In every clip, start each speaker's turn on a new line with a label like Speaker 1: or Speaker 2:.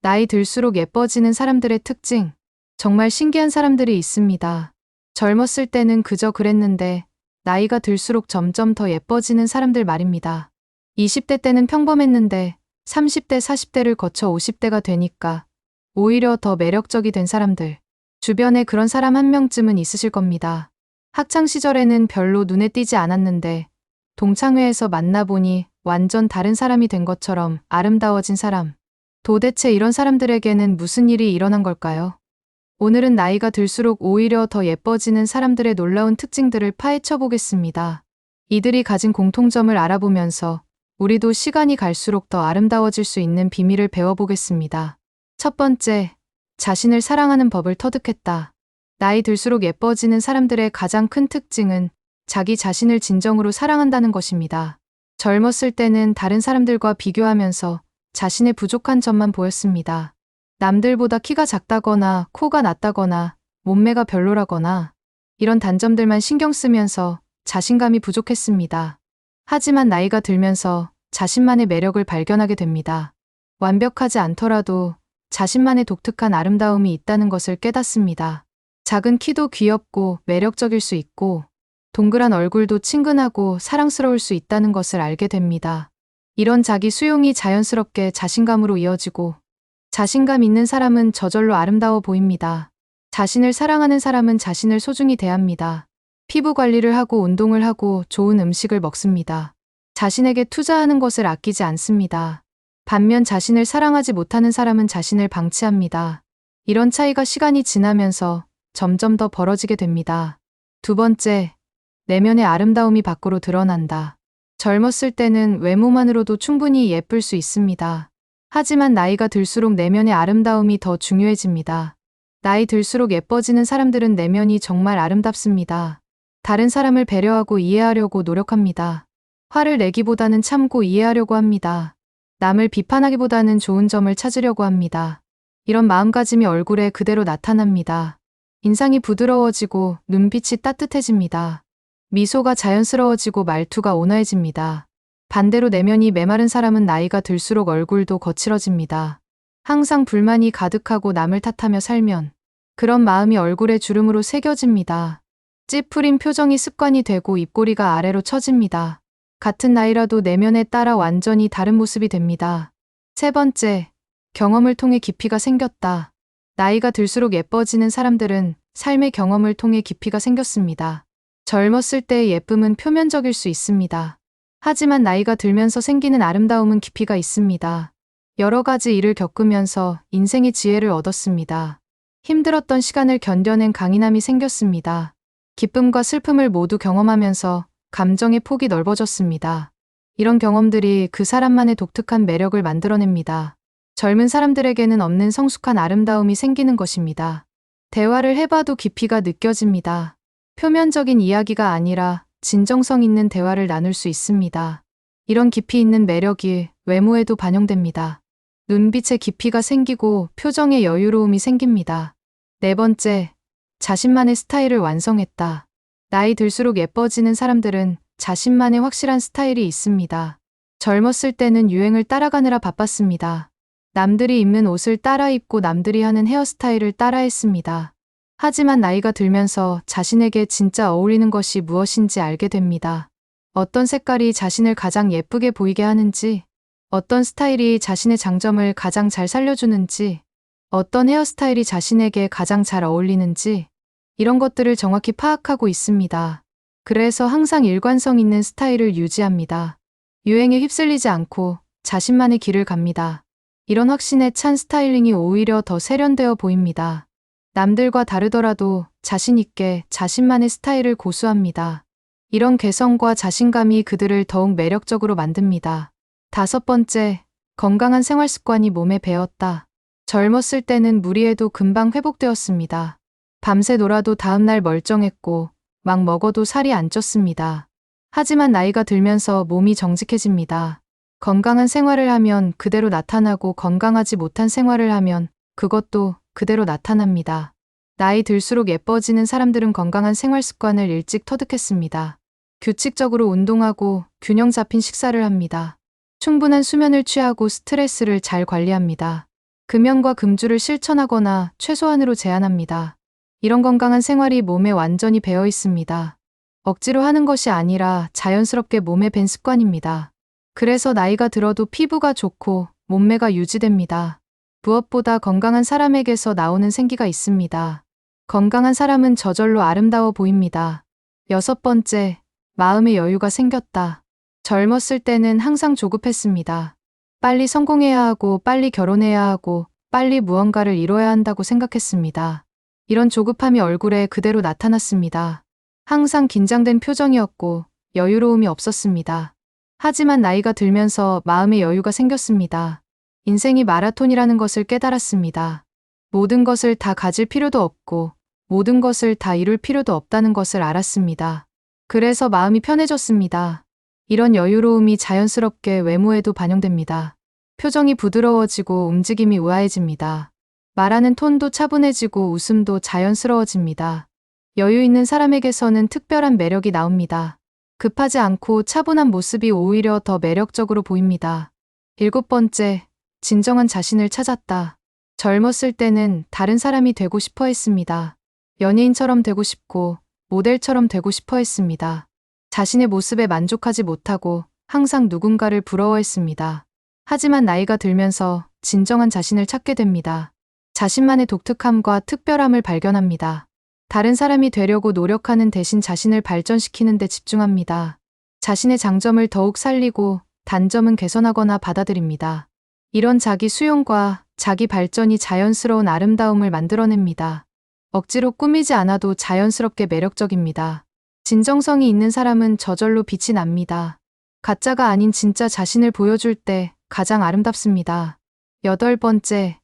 Speaker 1: 나이 들수록 예뻐지는 사람들의 특징. 정말 신기한 사람들이 있습니다. 젊었을 때는 그저 그랬는데 나이가 들수록 점점 더 예뻐지는 사람들 말입니다. 20대 때는 평범했는데 30대, 40대를 거쳐 50대가 되니까 오히려 더 매력적이 된 사람들. 주변에 그런 사람 한 명쯤은 있으실 겁니다. 학창시절에는 별로 눈에 띄지 않았는데 동창회에서 만나보니 완전 다른 사람이 된 것처럼 아름다워진 사람. 도대체 이런 사람들에게는 무슨 일이 일어난 걸까요? 오늘은 나이가 들수록 오히려 더 예뻐지는 사람들의 놀라운 특징들을 파헤쳐 보겠습니다. 이들이 가진 공통점을 알아보면서 우리도 시간이 갈수록 더 아름다워질 수 있는 비밀을 배워보겠습니다. 첫 번째, 자신을 사랑하는 법을 터득했다. 나이 들수록 예뻐지는 사람들의 가장 큰 특징은 자기 자신을 진정으로 사랑한다는 것입니다. 젊었을 때는 다른 사람들과 비교하면서 자신의 부족한 점만 보였습니다. 남들보다 키가 작다거나 코가 낮다거나 몸매가 별로라거나 이런 단점들만 신경 쓰면서 자신감이 부족했습니다. 하지만 나이가 들면서 자신만의 매력을 발견하게 됩니다. 완벽하지 않더라도 자신만의 독특한 아름다움이 있다는 것을 깨닫습니다. 작은 키도 귀엽고 매력적일 수 있고 동그란 얼굴도 친근하고 사랑스러울 수 있다는 것을 알게 됩니다. 이런 자기 수용이 자연스럽게 자신감으로 이어지고 자신감 있는 사람은 저절로 아름다워 보입니다. 자신을 사랑하는 사람은 자신을 소중히 대합니다. 피부 관리를 하고 운동을 하고 좋은 음식을 먹습니다. 자신에게 투자하는 것을 아끼지 않습니다. 반면 자신을 사랑하지 못하는 사람은 자신을 방치합니다. 이런 차이가 시간이 지나면서 점점 더 벌어지게 됩니다. 두 번째, 내면의 아름다움이 밖으로 드러난다. 젊었을 때는 외모만으로도 충분히 예쁠 수 있습니다. 하지만 나이가 들수록 내면의 아름다움이 더 중요해집니다. 나이 들수록 예뻐지는 사람들은 내면이 정말 아름답습니다. 다른 사람을 배려하고 이해하려고 노력합니다. 화를 내기보다는 참고 이해하려고 합니다. 남을 비판하기보다는 좋은 점을 찾으려고 합니다. 이런 마음가짐이 얼굴에 그대로 나타납니다. 인상이 부드러워지고 눈빛이 따뜻해집니다. 미소가 자연스러워지고 말투가 온화해집니다. 반대로 내면이 메마른 사람은 나이가 들수록 얼굴도 거칠어집니다. 항상 불만이 가득하고 남을 탓하며 살면 그런 마음이 얼굴에 주름으로 새겨집니다. 찌푸린 표정이 습관이 되고 입꼬리가 아래로 처집니다. 같은 나이라도 내면에 따라 완전히 다른 모습이 됩니다. 세 번째, 경험을 통해 깊이가 생겼다. 나이가 들수록 예뻐지는 사람들은 삶의 경험을 통해 깊이가 생겼습니다. 젊었을 때의 예쁨은 표면적일 수 있습니다. 하지만 나이가 들면서 생기는 아름다움은 깊이가 있습니다. 여러 가지 일을 겪으면서 인생의 지혜를 얻었습니다. 힘들었던 시간을 견뎌낸 강인함이 생겼습니다. 기쁨과 슬픔을 모두 경험하면서 감정의 폭이 넓어졌습니다. 이런 경험들이 그 사람만의 독특한 매력을 만들어냅니다. 젊은 사람들에게는 없는 성숙한 아름다움이 생기는 것입니다. 대화를 해봐도 깊이가 느껴집니다. 표면적인 이야기가 아니라 진정성 있는 대화를 나눌 수 있습니다. 이런 깊이 있는 매력이 외모에도 반영됩니다. 눈빛에 깊이가 생기고 표정에 여유로움이 생깁니다. 네 번째, 자신만의 스타일을 완성했다. 나이 들수록 예뻐지는 사람들은 자신만의 확실한 스타일이 있습니다. 젊었을 때는 유행을 따라가느라 바빴습니다. 남들이 입는 옷을 따라 입고 남들이 하는 헤어스타일을 따라했습니다. 하지만 나이가 들면서 자신에게 진짜 어울리는 것이 무엇인지 알게 됩니다. 어떤 색깔이 자신을 가장 예쁘게 보이게 하는지, 어떤 스타일이 자신의 장점을 가장 잘 살려주는지, 어떤 헤어스타일이 자신에게 가장 잘 어울리는지, 이런 것들을 정확히 파악하고 있습니다. 그래서 항상 일관성 있는 스타일을 유지합니다. 유행에 휩쓸리지 않고 자신만의 길을 갑니다. 이런 확신에 찬 스타일링이 오히려 더 세련되어 보입니다. 남들과 다르더라도 자신 있게 자신만의 스타일을 고수합니다. 이런 개성과 자신감이 그들을 더욱 매력적으로 만듭니다. 다섯 번째, 건강한 생활 습관이 몸에 배었다. 젊었을 때는 무리해도 금방 회복되었습니다. 밤새 놀아도 다음날 멀쩡했고 막 먹어도 살이 안 쪘습니다. 하지만 나이가 들면서 몸이 정직해집니다. 건강한 생활을 하면 그대로 나타나고 건강하지 못한 생활을 하면 그것도 그대로 나타납니다. 나이 들수록 예뻐지는 사람들은 건강한 생활 습관을 일찍 터득했습니다. 규칙적으로 운동하고 균형 잡힌 식사를 합니다. 충분한 수면을 취하고 스트레스를 잘 관리합니다. 금연과 금주를 실천하거나 최소한으로 제한합니다. 이런 건강한 생활이 몸에 완전히 배어 있습니다. 억지로 하는 것이 아니라 자연스럽게 몸에 밴 습관입니다. 그래서 나이가 들어도 피부가 좋고 몸매가 유지됩니다. 무엇보다 건강한 사람에게서 나오는 생기가 있습니다. 건강한 사람은 저절로 아름다워 보입니다. 6번째, 마음의 여유가 생겼다. 젊었을 때는 항상 조급했습니다. 빨리 성공해야 하고 빨리 결혼해야 하고 빨리 무언가를 이뤄야 한다고 생각했습니다. 이런 조급함이 얼굴에 그대로 나타났습니다. 항상 긴장된 표정이었고 여유로움이 없었습니다. 하지만 나이가 들면서 마음의 여유가 생겼습니다. 인생이 마라톤이라는 것을 깨달았습니다. 모든 것을 다 가질 필요도 없고 모든 것을 다 이룰 필요도 없다는 것을 알았습니다. 그래서 마음이 편해졌습니다. 이런 여유로움이 자연스럽게 외모에도 반영됩니다. 표정이 부드러워지고 움직임이 우아해집니다. 말하는 톤도 차분해지고 웃음도 자연스러워집니다. 여유 있는 사람에게서는 특별한 매력이 나옵니다. 급하지 않고 차분한 모습이 오히려 더 매력적으로 보입니다. 7번째, 진정한 자신을 찾았다. 젊었을 때는 다른 사람이 되고 싶어 했습니다. 연예인처럼 되고 싶고 모델처럼 되고 싶어 했습니다. 자신의 모습에 만족하지 못하고 항상 누군가를 부러워했습니다. 하지만 나이가 들면서 진정한 자신을 찾게 됩니다. 자신만의 독특함과 특별함을 발견합니다. 다른 사람이 되려고 노력하는 대신 자신을 발전시키는 데 집중합니다. 자신의 장점을 더욱 살리고 단점은 개선하거나 받아들입니다. 이런 자기 수용과 자기 발전이 자연스러운 아름다움을 만들어냅니다. 억지로 꾸미지 않아도 자연스럽게 매력적입니다. 진정성이 있는 사람은 저절로 빛이 납니다. 가짜가 아닌 진짜 자신을 보여줄 때 가장 아름답습니다. 8번째,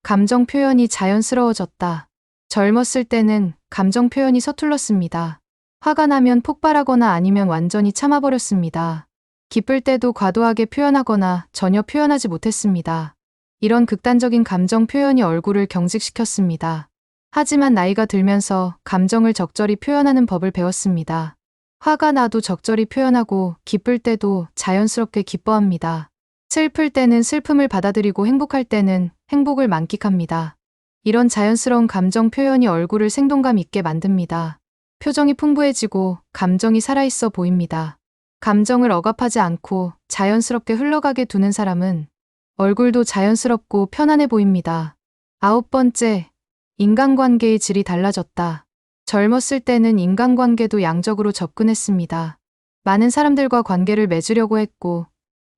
Speaker 1: 감정 표현이 자연스러워졌다. 젊었을 때는 감정 표현이 서툴렀습니다. 화가 나면 폭발하거나 아니면 완전히 참아버렸습니다. 기쁠 때도 과도하게 표현하거나 전혀 표현하지 못했습니다. 이런 극단적인 감정 표현이 얼굴을 경직시켰습니다. 하지만 나이가 들면서 감정을 적절히 표현하는 법을 배웠습니다. 화가 나도 적절히 표현하고 기쁠 때도 자연스럽게 기뻐합니다. 슬플 때는 슬픔을 받아들이고 행복할 때는 행복을 만끽합니다. 이런 자연스러운 감정 표현이 얼굴을 생동감 있게 만듭니다. 표정이 풍부해지고 감정이 살아있어 보입니다. 감정을 억압하지 않고 자연스럽게 흘러가게 두는 사람은 얼굴도 자연스럽고 편안해 보입니다. 9번째, 인간관계의 질이 달라졌다. 젊었을 때는 인간관계도 양적으로 접근했습니다. 많은 사람들과 관계를 맺으려고 했고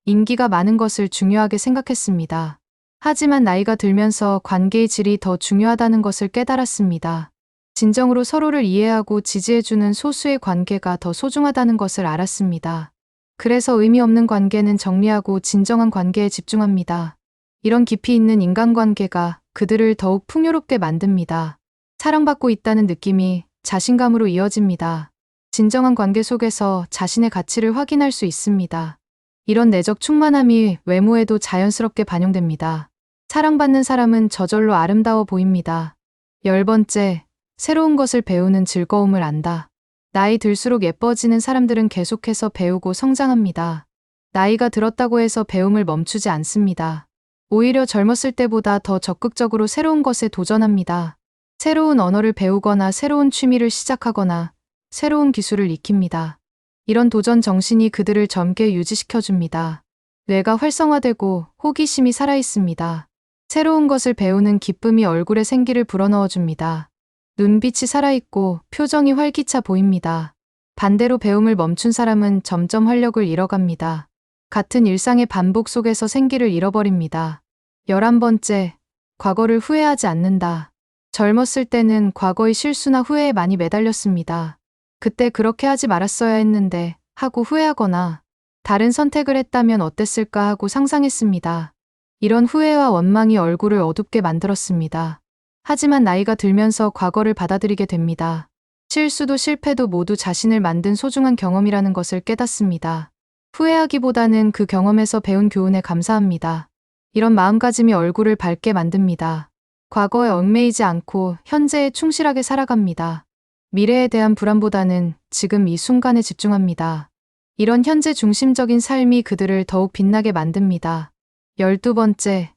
Speaker 1: 인기가 많은 것을 중요하게 생각했습니다. 하지만 나이가 들면서 관계의 질이 더 중요하다는 것을 깨달았습니다. 진정으로 서로를 이해하고 지지해주는 소수의 관계가 더 소중하다는 것을 알았습니다. 그래서 의미 없는 관계는 정리하고 진정한 관계에 집중합니다. 이런 깊이 있는 인간관계가 그들을 더욱 풍요롭게 만듭니다. 사랑받고 있다는 느낌이 자신감으로 이어집니다. 진정한 관계 속에서 자신의 가치를 확인할 수 있습니다. 이런 내적 충만함이 외모에도 자연스럽게 반영됩니다. 사랑받는 사람은 저절로 아름다워 보입니다. 10번째, 새로운 것을 배우는 즐거움을 안다. 나이 들수록 예뻐지는 사람들은 계속해서 배우고 성장합니다. 나이가 들었다고 해서 배움을 멈추지 않습니다. 오히려 젊었을 때보다 더 적극적으로 새로운 것에 도전합니다. 새로운 언어를 배우거나 새로운 취미를 시작하거나 새로운 기술을 익힙니다. 이런 도전 정신이 그들을 젊게 유지시켜줍니다. 뇌가 활성화되고 호기심이 살아있습니다. 새로운 것을 배우는 기쁨이 얼굴에 생기를 불어넣어줍니다. 눈빛이 살아있고 표정이 활기차 보입니다. 반대로 배움을 멈춘 사람은 점점 활력을 잃어갑니다. 같은 일상의 반복 속에서 생기를 잃어버립니다. 11번째, 과거를 후회하지 않는다. 젊었을 때는 과거의 실수나 후회에 많이 매달렸습니다. 그때 그렇게 하지 말았어야 했는데 하고 후회하거나 다른 선택을 했다면 어땠을까 하고 상상했습니다. 이런 후회와 원망이 얼굴을 어둡게 만들었습니다. 하지만 나이가 들면서 과거를 받아들이게 됩니다. 실수도 실패도 모두 자신을 만든 소중한 경험이라는 것을 깨닫습니다. 후회하기보다는 그 경험에서 배운 교훈에 감사합니다. 이런 마음가짐이 얼굴을 밝게 만듭니다. 과거에 얽매이지 않고 현재에 충실하게 살아갑니다. 미래에 대한 불안보다는 지금 이 순간에 집중합니다. 이런 현재 중심적인 삶이 그들을 더욱 빛나게 만듭니다. 12번째,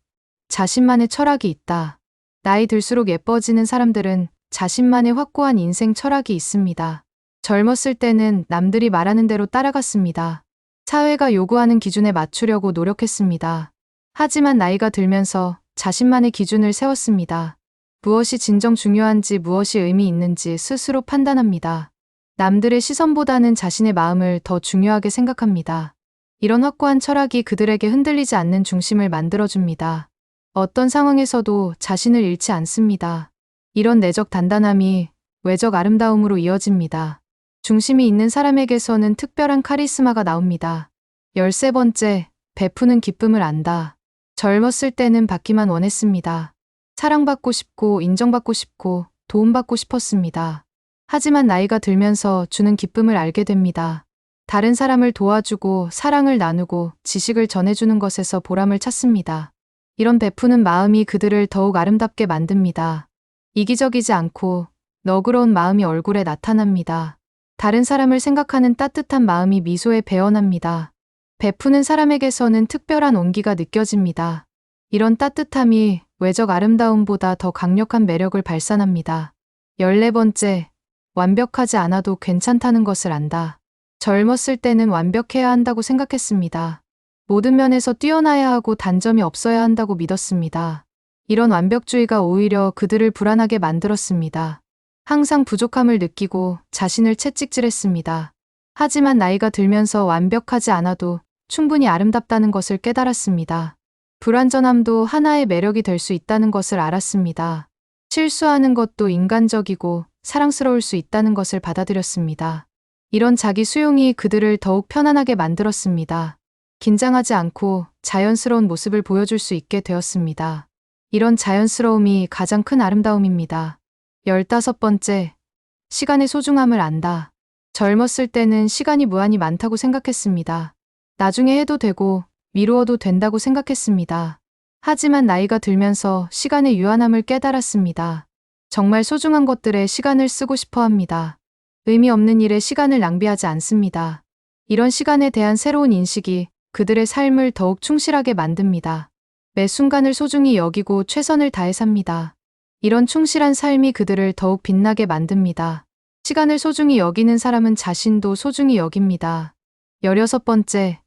Speaker 1: 자신만의 철학이 있다. 나이 들수록 예뻐지는 사람들은 자신만의 확고한 인생 철학이 있습니다. 젊었을 때는 남들이 말하는 대로 따라갔습니다. 사회가 요구하는 기준에 맞추려고 노력했습니다. 하지만 나이가 들면서 자신만의 기준을 세웠습니다. 무엇이 진정 중요한지 무엇이 의미 있는지 스스로 판단합니다. 남들의 시선보다는 자신의 마음을 더 중요하게 생각합니다. 이런 확고한 철학이 그들에게 흔들리지 않는 중심을 만들어줍니다. 어떤 상황에서도 자신을 잃지 않습니다. 이런 내적 단단함이 외적 아름다움으로 이어집니다. 중심이 있는 사람에게서는 특별한 카리스마가 나옵니다. 13번째, 베푸는 기쁨을 안다. 젊었을 때는 받기만 원했습니다. 사랑받고 싶고 인정받고 싶고 도움받고 싶었습니다. 하지만 나이가 들면서 주는 기쁨을 알게 됩니다. 다른 사람을 도와주고 사랑을 나누고 지식을 전해주는 것에서 보람을 찾습니다. 이런 베푸는 마음이 그들을 더욱 아름답게 만듭니다. 이기적이지 않고 너그러운 마음이 얼굴에 나타납니다. 다른 사람을 생각하는 따뜻한 마음이 미소에 배어납니다. 베푸는 사람에게서는 특별한 온기가 느껴집니다. 이런 따뜻함이 외적 아름다움보다 더 강력한 매력을 발산합니다. 14번째, 완벽하지 않아도 괜찮다는 것을 안다. 젊었을 때는 완벽해야 한다고 생각했습니다. 모든 면에서 뛰어나야 하고 단점이 없어야 한다고 믿었습니다. 이런 완벽주의가 오히려 그들을 불안하게 만들었습니다. 항상 부족함을 느끼고 자신을 채찍질했습니다. 하지만 나이가 들면서 완벽하지 않아도 충분히 아름답다는 것을 깨달았습니다. 불완전함도 하나의 매력이 될 수 있다는 것을 알았습니다. 실수하는 것도 인간적이고 사랑스러울 수 있다는 것을 받아들였습니다. 이런 자기 수용이 그들을 더욱 편안하게 만들었습니다. 긴장하지 않고 자연스러운 모습을 보여줄 수 있게 되었습니다. 이런 자연스러움이 가장 큰 아름다움입니다. 15번째, 시간의 소중함을 안다. 젊었을 때는 시간이 무한히 많다고 생각했습니다. 나중에 해도 되고 미루어도 된다고 생각했습니다. 하지만 나이가 들면서 시간의 유한함을 깨달았습니다. 정말 소중한 것들에 시간을 쓰고 싶어 합니다. 의미 없는 일에 시간을 낭비하지 않습니다. 이런 시간에 대한 새로운 인식이 그들의 삶을 더욱 충실하게 만듭니다. 매 순간을 소중히 여기고 최선을 다해 삽니다. 이런 충실한 삶이 그들을 더욱 빛나게 만듭니다. 시간을 소중히 여기는 사람은 자신도 소중히 여깁니다. 16번째,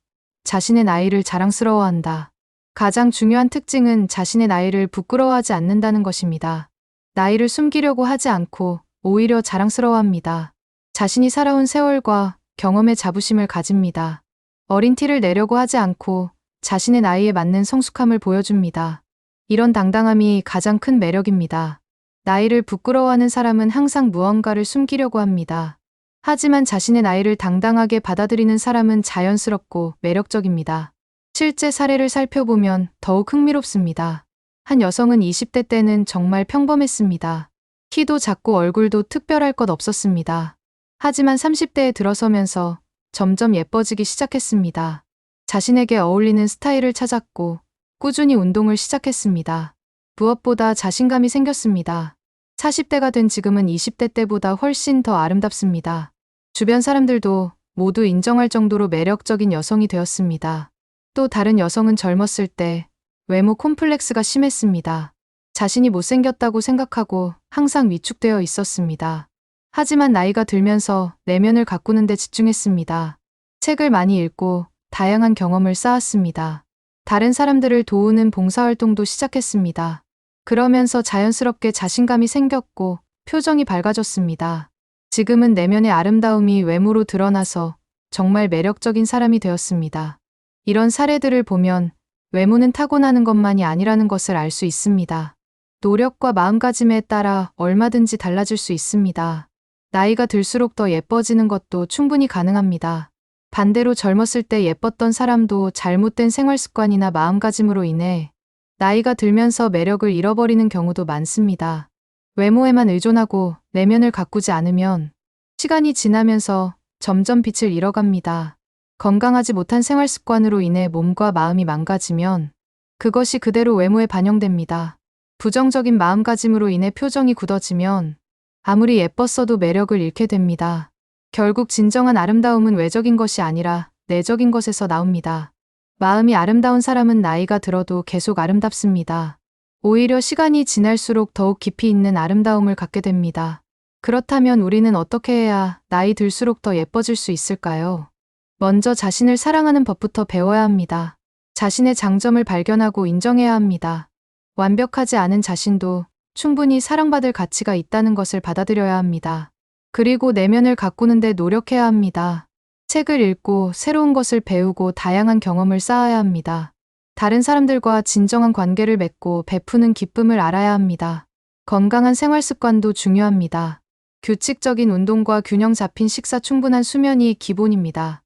Speaker 1: 자신의 나이를 자랑스러워한다. 가장 중요한 특징은 자신의 나이를 부끄러워하지 않는다는 것입니다. 나이를 숨기려고 하지 않고 오히려 자랑스러워합니다. 자신이 살아온 세월과 경험에 자부심을 가집니다. 어린 티를 내려고 하지 않고 자신의 나이에 맞는 성숙함을 보여줍니다. 이런 당당함이 가장 큰 매력입니다. 나이를 부끄러워하는 사람은 항상 무언가를 숨기려고 합니다. 하지만 자신의 나이를 당당하게 받아들이는 사람은 자연스럽고 매력적입니다. 실제 사례를 살펴보면 더욱 흥미롭습니다. 한 여성은 20대 때는 정말 평범했습니다. 키도 작고 얼굴도 특별할 것 없었습니다. 하지만 30대에 들어서면서 점점 예뻐지기 시작했습니다. 자신에게 어울리는 스타일을 찾았고 꾸준히 운동을 시작했습니다. 무엇보다 자신감이 생겼습니다. 40대가 된 지금은 20대 때보다 훨씬 더 아름답습니다. 주변 사람들도 모두 인정할 정도로 매력적인 여성이 되었습니다. 또 다른 여성은 젊었을 때 외모 콤플렉스가 심했습니다. 자신이 못생겼다고 생각하고 항상 위축되어 있었습니다. 하지만 나이가 들면서 내면을 가꾸는 데 집중했습니다. 책을 많이 읽고 다양한 경험을 쌓았습니다. 다른 사람들을 도우는 봉사활동도 시작했습니다. 그러면서 자연스럽게 자신감이 생겼고 표정이 밝아졌습니다. 지금은 내면의 아름다움이 외모로 드러나서 정말 매력적인 사람이 되었습니다. 이런 사례들을 보면 외모는 타고나는 것만이 아니라는 것을 알 수 있습니다. 노력과 마음가짐에 따라 얼마든지 달라질 수 있습니다. 나이가 들수록 더 예뻐지는 것도 충분히 가능합니다. 반대로 젊었을 때 예뻤던 사람도 잘못된 생활 습관이나 마음가짐으로 인해 나이가 들면서 매력을 잃어버리는 경우도 많습니다. 외모에만 의존하고 내면을 가꾸지 않으면 시간이 지나면서 점점 빛을 잃어갑니다. 건강하지 못한 생활 습관으로 인해 몸과 마음이 망가지면 그것이 그대로 외모에 반영됩니다. 부정적인 마음가짐으로 인해 표정이 굳어지면 아무리 예뻤어도 매력을 잃게 됩니다. 결국 진정한 아름다움은 외적인 것이 아니라 내적인 것에서 나옵니다. 마음이 아름다운 사람은 나이가 들어도 계속 아름답습니다. 오히려 시간이 지날수록 더욱 깊이 있는 아름다움을 갖게 됩니다. 그렇다면 우리는 어떻게 해야 나이 들수록 더 예뻐질 수 있을까요? 먼저 자신을 사랑하는 법부터 배워야 합니다. 자신의 장점을 발견하고 인정해야 합니다. 완벽하지 않은 자신도 충분히 사랑받을 가치가 있다는 것을 받아들여야 합니다. 그리고 내면을 가꾸는데 노력해야 합니다. 책을 읽고 새로운 것을 배우고 다양한 경험을 쌓아야 합니다. 다른 사람들과 진정한 관계를 맺고 베푸는 기쁨을 알아야 합니다. 건강한 생활 습관도 중요합니다. 규칙적인 운동과 균형 잡힌 식사, 충분한 수면이 기본입니다.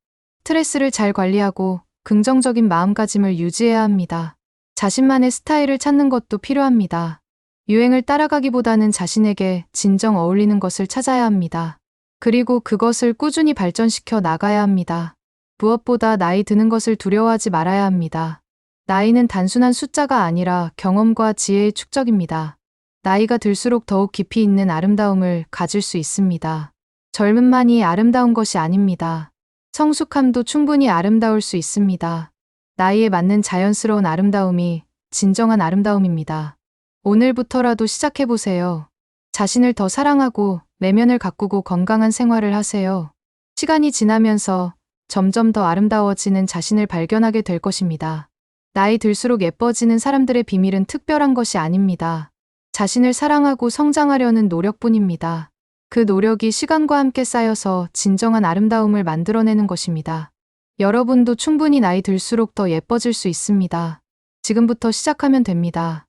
Speaker 1: 스트레스를 잘 관리하고 긍정적인 마음가짐을 유지해야 합니다. 자신만의 스타일을 찾는 것도 필요합니다. 유행을 따라가기보다는 자신에게 진정 어울리는 것을 찾아야 합니다. 그리고 그것을 꾸준히 발전시켜 나가야 합니다. 무엇보다 나이 드는 것을 두려워하지 말아야 합니다. 나이는 단순한 숫자가 아니라 경험과 지혜의 축적입니다. 나이가 들수록 더욱 깊이 있는 아름다움을 가질 수 있습니다. 젊음만이 아름다운 것이 아닙니다. 성숙함도 충분히 아름다울 수 있습니다. 나이에 맞는 자연스러운 아름다움이 진정한 아름다움입니다. 오늘부터라도 시작해보세요. 자신을 더 사랑하고 내면을 가꾸고 건강한 생활을 하세요. 시간이 지나면서 점점 더 아름다워지는 자신을 발견하게 될 것입니다. 나이 들수록 예뻐지는 사람들의 비밀은 특별한 것이 아닙니다. 자신을 사랑하고 성장하려는 노력뿐입니다. 그 노력이 시간과 함께 쌓여서 진정한 아름다움을 만들어내는 것입니다. 여러분도 충분히 나이 들수록 더 예뻐질 수 있습니다. 지금부터 시작하면 됩니다.